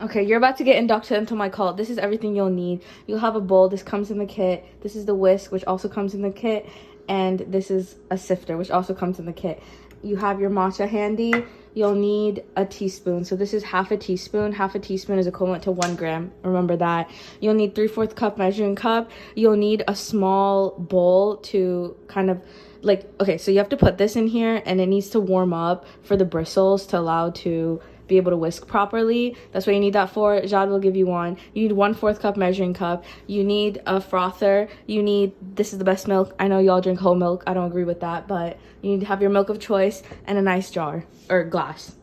Okay, you're about to get inducted into my cult. This is everything you'll need. You'll have a bowl. This comes in the kit. This is the whisk, which also comes in the kit. And this is a sifter, which also comes in the kit. You have your matcha handy. You'll need a teaspoon. So this is half a teaspoon. Half a teaspoon is equivalent to 1 gram. Remember that. You'll need 3/4 cup measuring cup. You'll need a small bowl to kind of like, okay, so you have to put this in here and it needs to warm up for the bristles to allow to be able to whisk properly. That's what you need that for. Jad will give you one. You need 1/4 cup measuring cup. You need a frother. You need, this is the best milk. I know y'all drink whole milk. I don't agree with that, but you need to have your milk of choice and a nice jar or glass.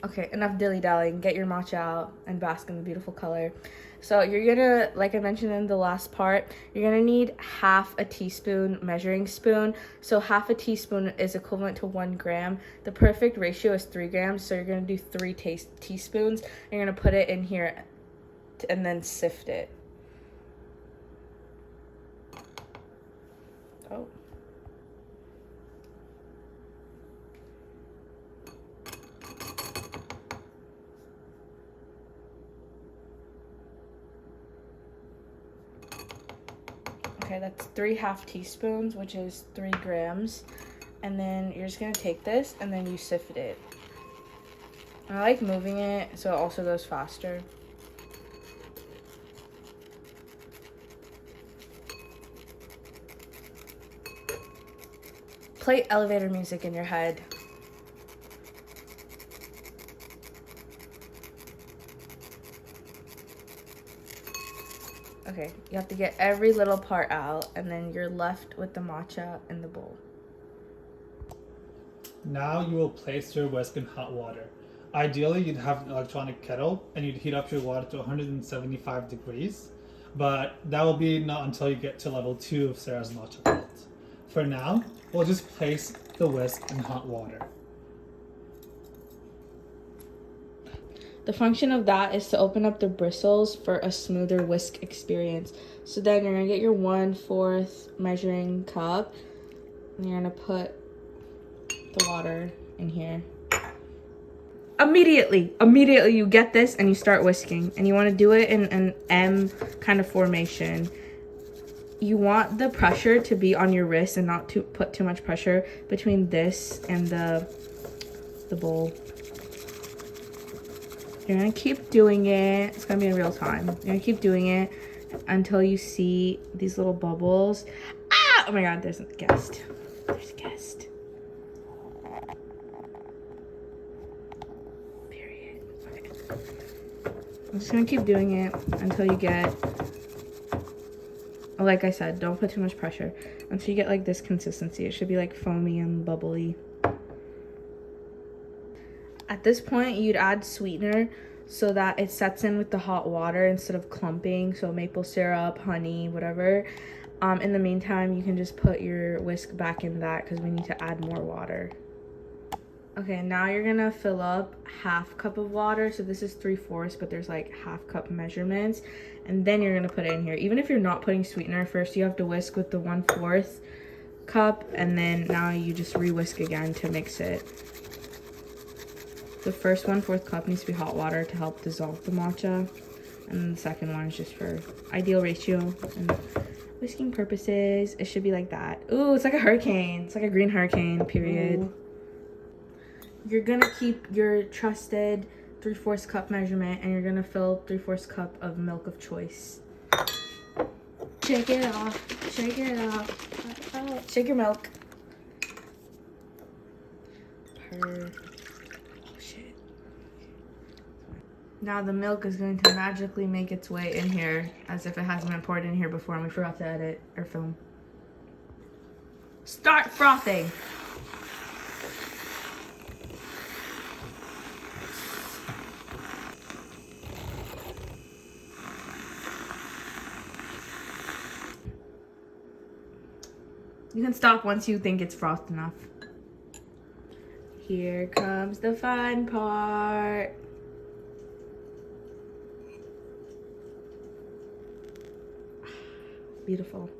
Okay, enough dilly-dallying. Get your matcha out and bask in the beautiful color. So you're gonna, like I mentioned in the last part, you're gonna need half a teaspoon measuring spoon. So half a teaspoon is equivalent to 1 gram. The perfect ratio is 3 grams. So you're gonna do 3 teaspoons. You're gonna put it in here and then sift it. Oh. Okay, that's 3 half teaspoons, which is 3 grams. And then you're just gonna take this and then you sift it. I like moving it so it also goes faster. Play elevator music in your head. Okay, you have to get every little part out and then you're left with the matcha in the bowl. Now you will place your whisk in hot water. Ideally, you'd have an electronic kettle and you'd heat up your water to 175 degrees, but that will be not until you get to level 2 of Sara's matcha cult. For now, we'll just place the whisk in hot water. The function of that is to open up the bristles for a smoother whisk experience. So then you're gonna get your 1/4 measuring cup and you're gonna put the water in here. Immediately you get this and you start whisking, and you want to do it in an M kind of formation. You want the pressure to be on your wrist and not to put too much pressure between this and the bowl. You're gonna keep doing it. It's gonna be in real time. You're gonna keep doing it until you see these little bubbles. Ah! Oh my god, there's a guest. There's a guest. Period. Okay. I'm just gonna keep doing it until you get, like I said, don't put too much pressure. Until you get like this consistency. It should be like foamy and bubbly. At this point, you'd add sweetener so that it sets in with the hot water instead of clumping. So maple syrup, honey, whatever. In the meantime, you can just put your whisk back in that because we need to add more water. Okay, now you're gonna fill up 1/2 cup of water. So this is 3/4, but there's like 1/2 cup measurements. And then you're gonna put it in here. Even if you're not putting sweetener, first you have to whisk with the 1/4 cup. And then now you just re-whisk again to mix it. The first 1/4 cup needs to be hot water to help dissolve the matcha. And then the second one is just for ideal ratio and whisking purposes. It should be like that. Ooh, it's like a hurricane. It's like a green hurricane, period. Ooh. You're gonna keep your trusted 3/4 cup measurement and you're gonna fill 3/4 cup of milk of choice. Shake it off. Shake it off. Shake your milk. Perfect. Now the milk is going to magically make its way in here as if it hasn't been poured in here before and we forgot to edit or film. Start frothing. You can stop once you think it's frothed enough. Here comes the fun part. Beautiful.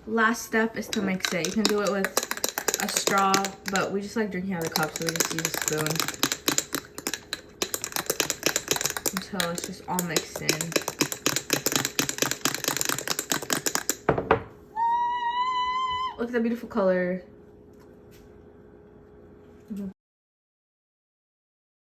Last step is to mix it. You can do it with a straw, but we just like drinking out of the cup, so we just use a spoon. until it's just all mixed in. Look at that beautiful color.